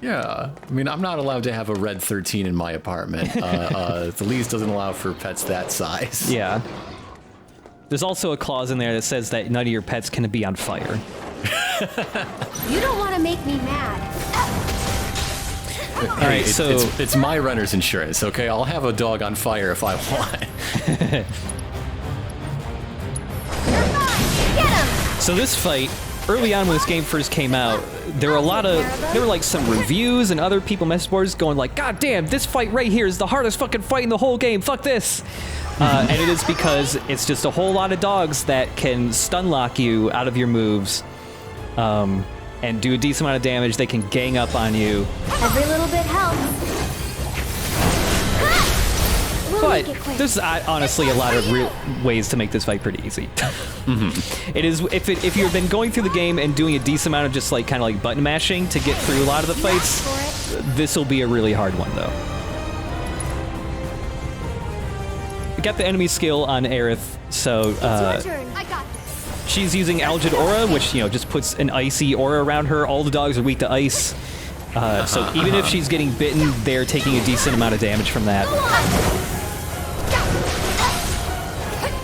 Yeah, I mean, I'm not allowed to have a Red 13 in my apartment. The lease doesn't allow for pets that size. Yeah. There's also a clause in there that says that none of your pets can be on fire. You don't want to make me mad. All right, so it's my renter's insurance, okay? I'll have a dog on fire if I want. Get him! So this fight, early on when this game first came out, there were like some reviews and other people message boards going like, God damn, this fight right here is the hardest fucking fight in the whole game. Fuck this. And it is because it's just a whole lot of dogs that can stun lock you out of your moves. And do a decent amount of damage. They can gang up on you. Every little bit helps. But there's honestly a lot of real ways to make this fight pretty easy. It is if you've been going through the game and doing a decent amount of just like kind of like button mashing to get through a lot of the fights, this will be a really hard one though. We got the enemy skill on Aerith, so she's using Algid Aura, which, you know, just puts an icy aura around her. All the dogs are weak to ice. So even if she's getting bitten, they're taking a decent amount of damage from that.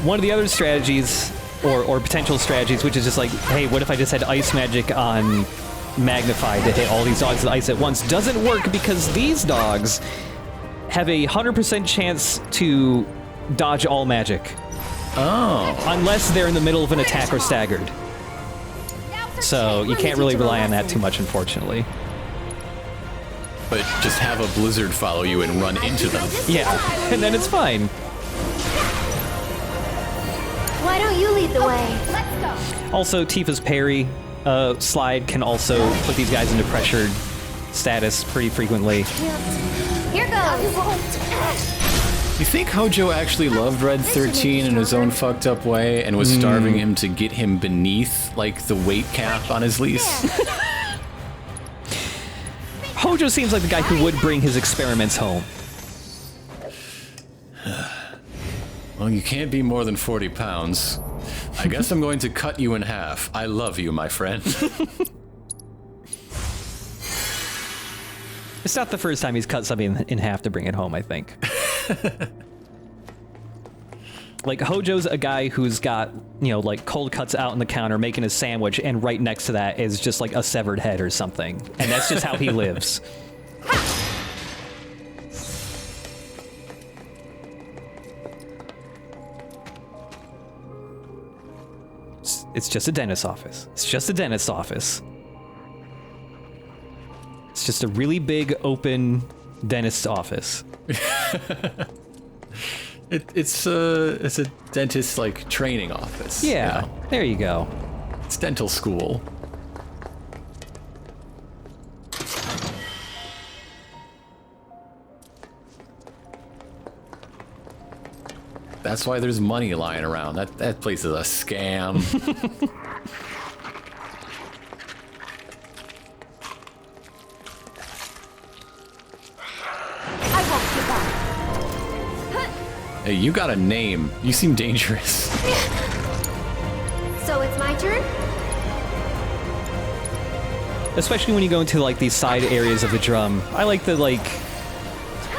One of the other strategies, or potential strategies, which is just like, hey, what if I just had ice magic on magnified to hit all these dogs with ice at once doesn't work because these dogs have a 100% chance to dodge all magic. Oh. Unless they're in the middle of an attack or staggered. So you can't really rely on that too much, unfortunately. But just have a blizzard follow you and run into them. Yeah, and then it's fine. Why don't you lead the way? Let's go. Also, Tifa's parry slide can also put these guys into pressured status pretty frequently. Here goes. You think Hojo actually loved Red XIII in his own fucked up way and was starving him to get him beneath, like, the weight cap on his leash? Hojo seems like the guy who would bring his experiments home. Well, you can't be more than 40 pounds. I guess I'm going to cut you in half. I love you, my friend. It's not the first time he's cut something in half to bring it home, I think. Like, Hojo's a guy who's got, you know, like, cold cuts out on the counter making a sandwich, and right next to that is just, like, a severed head or something. And that's just how he lives. It's just a dentist's office. It's just a dentist's office. It's just a really big, open dentist's office. It's a dentist's, like, training office. Yeah, you know? There you go. It's dental school. That's why there's money lying around. That place is a scam. Hey, you got a name. You seem dangerous. So it's my turn? Especially when you go into, like, these side areas of the drum. I like the, like...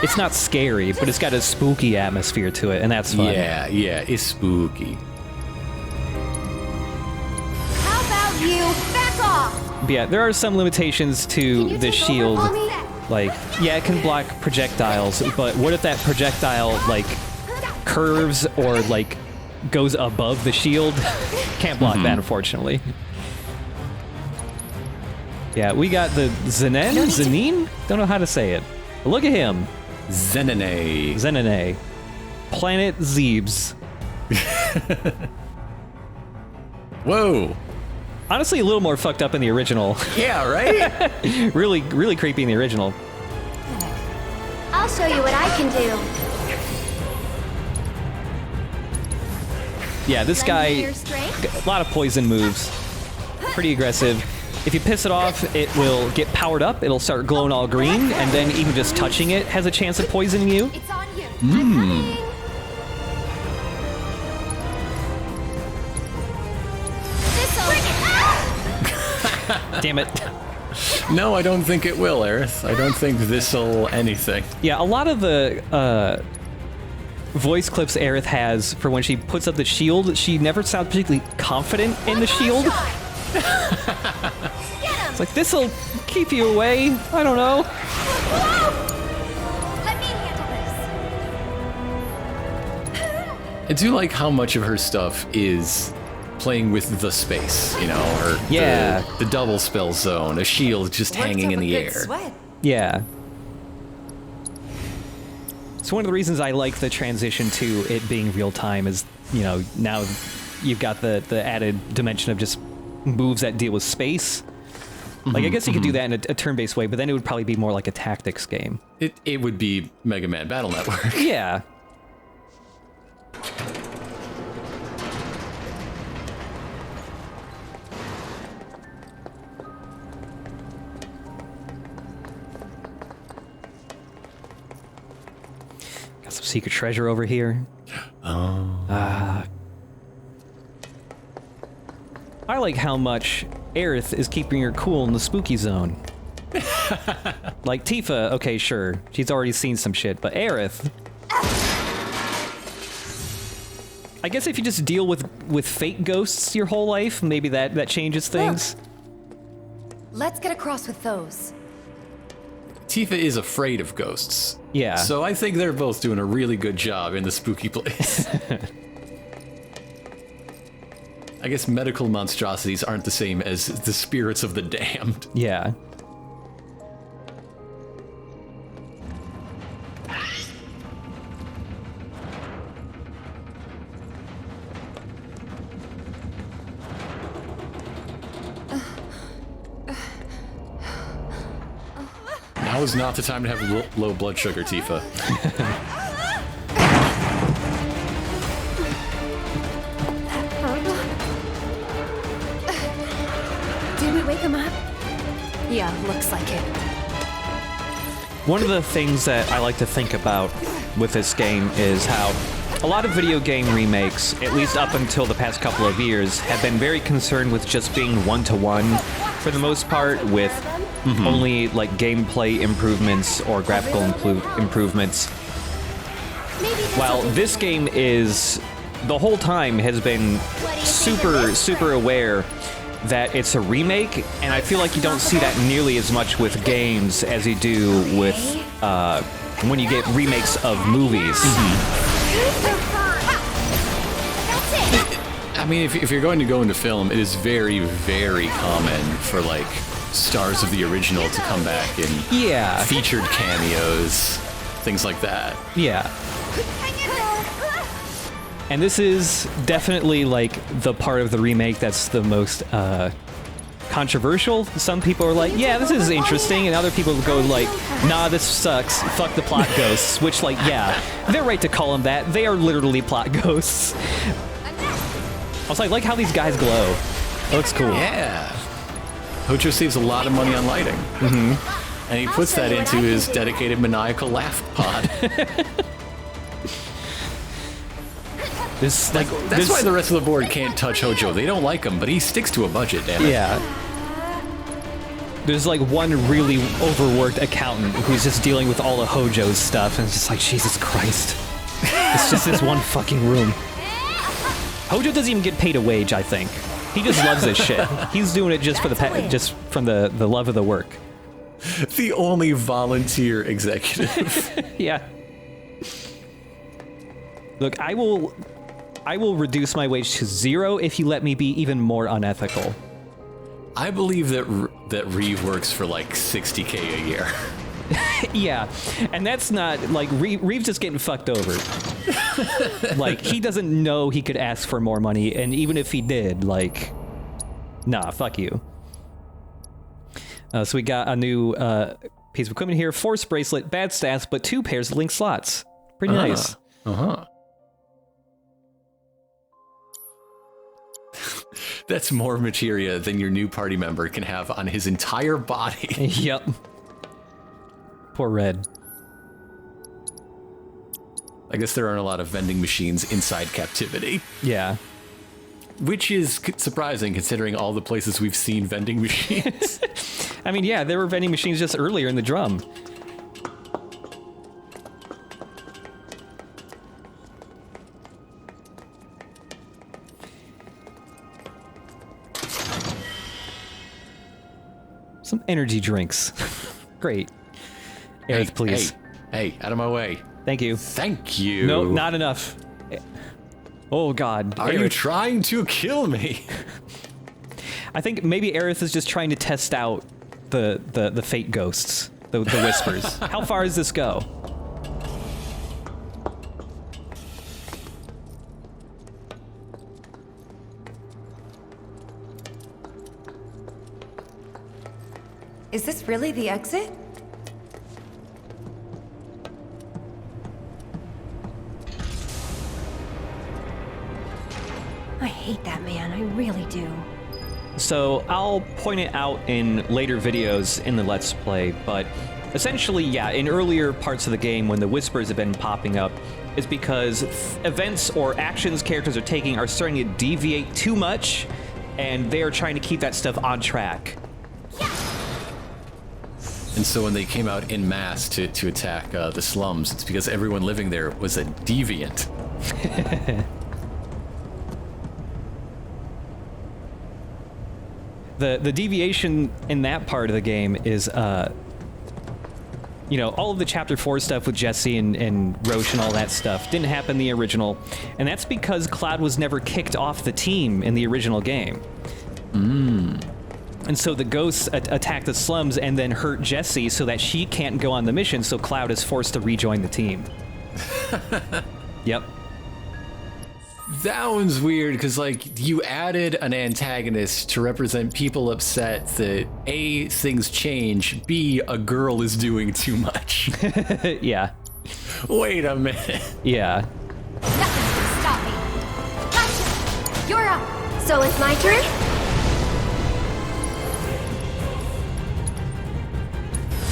It's not scary, but it's got a spooky atmosphere to it, and that's fun. Yeah, it's spooky. How about you back off? But yeah, there are some limitations to the shield. Like, yeah, it can block projectiles, but what if that projectile, like, curves or, like, goes above the shield? Can't block that, unfortunately. Yeah, we got the Zenin? Don't know how to say it. But look at him. Zenene. Planet Zebes. Whoa. Honestly, a little more fucked up in the original. Yeah, right? really creepy in the original. I'll show you what I can do. Yeah, this guy, a lot of poison moves. Pretty aggressive. If you piss it off, it will get powered up, it'll start glowing all green, and then even just touching it has a chance of poisoning you. It's on you. Damn it. No, I don't think it will, Aerith. I don't think this'll anything. Yeah, a lot of the voice clips Aerith has for when she puts up the shield, she never sounds particularly confident in the shield. It's like, this'll keep you away. I don't know. Let me handle this. I do like how much of her stuff is playing with the space, you know, or the double spell zone, a shield just hanging in the air. Yeah. So one of the reasons I like the transition to it being real time is, you know, now you've got the added dimension of just moves that deal with space. Like, I guess you could do that in a turn-based way, but then it would probably be more like a tactics game. It would be Mega Man Battle Network. Yeah. Got some secret treasure over here. Oh. I like how much Aerith is keeping her cool in the spooky zone. Like Tifa, okay, sure. She's already seen some shit, but Aerith... I guess if you just deal with fake ghosts your whole life, maybe that changes things. Let's get across with those. Tifa is afraid of ghosts. Yeah. So I think they're both doing a really good job in the spooky place. I guess medical monstrosities aren't the same as the spirits of the damned. Yeah. Now is not the time to have low blood sugar, Tifa. Did we wake him up? Yeah, looks like it. One of the things that I like to think about with this game is how a lot of video game remakes, at least up until the past couple of years, have been very concerned with just being one-to-one for the most part, with only like gameplay improvements or graphical improvements. While this game is, the whole time has been super aware that it's a remake, and I feel like you don't see that nearly as much with games as you do with when you get remakes of movies. I mean, if you're going to go into film, it is very, very common for like stars of the original to come back in featured cameos, things like that. Yeah. And this is definitely like the part of the remake that's the most controversial. Some people are like, yeah, this is interesting, and other people go like, nah, this sucks, fuck the plot ghosts, which, like, yeah, they're right to call them that. They are literally plot ghosts. I was like how these guys glow. That looks cool. Yeah. Hojo saves a lot of money on lighting. And he puts that into his dedicated maniacal laugh pod. That's why the rest of the board can't touch Hojo. They don't like him, but he sticks to a budget, damn it. Yeah. There's like one really overworked accountant who's just dealing with all of Hojo's stuff, and it's just like, Jesus Christ. It's just this one fucking room. Hojo doesn't even get paid a wage, I think. He just loves this shit. He's doing it just for just from the love of the work. The only volunteer executive. Yeah. Look, I will reduce my wage to 0 if you let me be even more unethical. I believe that Reeve works for like $60K a year. Yeah, and that's not, like, Reeve's just getting fucked over. Like, he doesn't know he could ask for more money, and even if he did, like, nah, fuck you. So we got a new piece of equipment here. Force bracelet, bad stats, but 2 pairs of link slots. Pretty nice. That's more materia than your new party member can have on his entire body. Yep. Poor Red. I guess there aren't a lot of vending machines inside captivity. Yeah. Which is surprising considering all the places we've seen vending machines. I mean, yeah, there were vending machines just earlier in the drum. Some energy drinks. Great. Aerith, please. Hey, out of my way. Thank you. Thank you. No, not enough. Oh, God. Are you trying to kill me? I think maybe Aerith is just trying to test out the fate ghosts, the whispers. How far does this go? Is this really the exit? I hate that man, I really do. So I'll point it out in later videos in the Let's Play, but essentially, yeah, in earlier parts of the game when the whispers have been popping up, is because events or actions characters are taking are starting to deviate too much, and they are trying to keep that stuff on track. And so when they came out en masse to attack the slums, it's because everyone living there was a deviant. The deviation in that part of the game is, you know, all of the Chapter 4 stuff with Jesse and Roche and all that stuff didn't happen in the original, and that's because Cloud was never kicked off the team in the original game. And so the ghosts attack the slums and then hurt Jessie so that she can't go on the mission, so Cloud is forced to rejoin the team. Yep. That one's weird, because, like, you added an antagonist to represent people upset that A, things change, B, a girl is doing too much. Yeah. Wait a minute. Yeah. Nothing's gonna stop me. Gotcha! You're up! So it's my turn?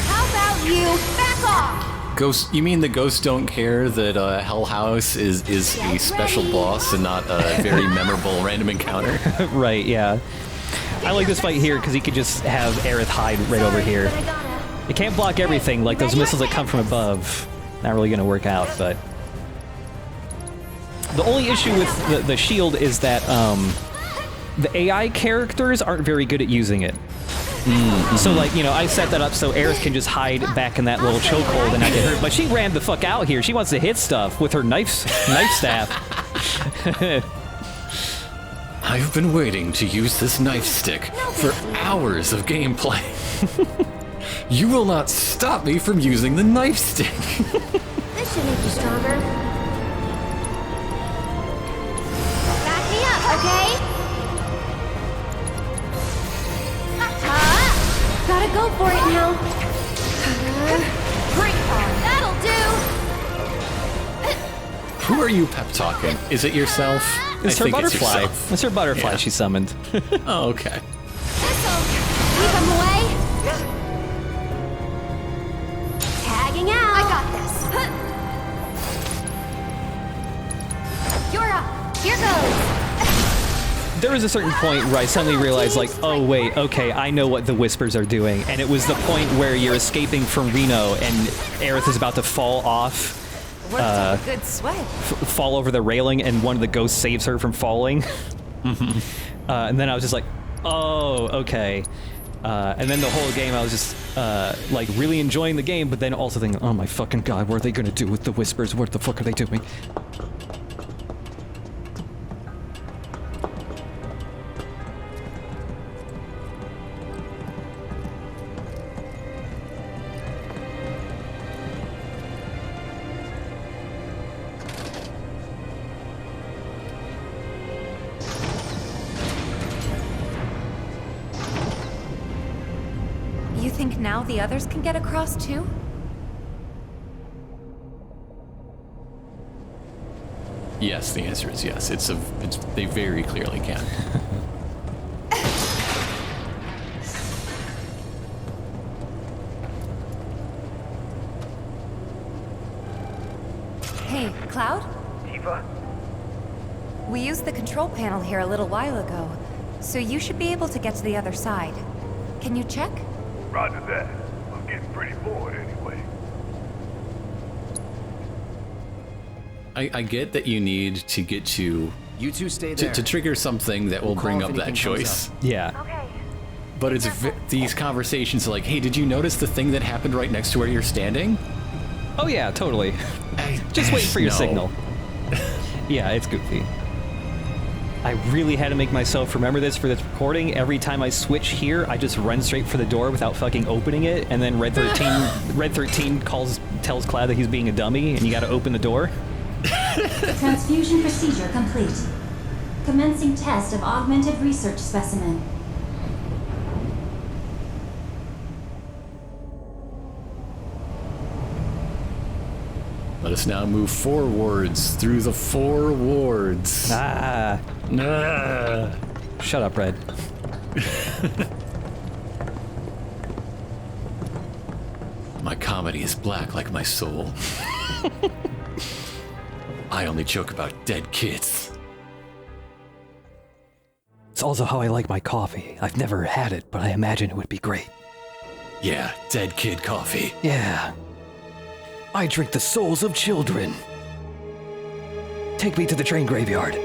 How about you back off? Ghost, you mean the ghosts don't care that Hell House is a special boss and not a very memorable random encounter? Right, yeah. I like this fight here because he could just have Aerith hide right over here. It can't block everything, like those missiles that come from above. Not really gonna work out, but... The only issue with the shield is that the AI characters aren't very good at using it. So, like, you know, I set that up so Aerith can just hide back in that little chokehold and not get hurt. But she ran the fuck out here. She wants to hit stuff with her knife staff. I've been waiting to use this knife stick for hours of gameplay. You will not stop me from using the knife stick. This should make you stronger. Back me up, okay? Gotta go for it now. Break on. That'll do. Who are you pep talking? Is it yourself? It's her butterfly. It's her butterfly she summoned. Oh, okay. This'll keep him away. Tagging out. I got this. You're up. Here goes. There was a certain point where I suddenly realized, like, oh wait, okay, I know what the Whispers are doing, and it was the point where you're escaping from Reno and Aerith is about to fall off, a good sweat. fall over the railing, and one of the ghosts saves her from falling. And then I was just like, oh, okay. And then the whole game I was just like really enjoying the game, but then also thinking, oh my fucking god, what are they gonna do with the Whispers? What the fuck are they doing? You think now the others can get across too? Yes, the answer is yes. They very clearly can. Hey, Cloud? Tifa? We used the control panel here a little while ago, so you should be able to get to the other side. Can you check? Roger that. I'm getting pretty bored anyway. I get that you need to get to... You two stay there. To trigger something that will bring up that choice. Yeah. Okay. But it's these conversations are like, hey, did you notice the thing that happened right next to where you're standing? Oh yeah, totally. Just wait for your signal. Yeah, it's goofy. I really had to make myself remember this for this recording. Every time I switch here, I just run straight for the door without fucking opening it, and then Red 13 tells Cloud that he's being a dummy, and you gotta open the door. Transfusion procedure complete. Commencing test of augmented research specimen. Let us now move forwards through the 4 wards. Ah. Shut up, Red. My comedy is black like my soul. I only joke about dead kids. It's also how I like my coffee. I've never had it, but I imagine it would be great. Yeah, dead kid coffee. Yeah. I drink the souls of children. Take me to the train graveyard.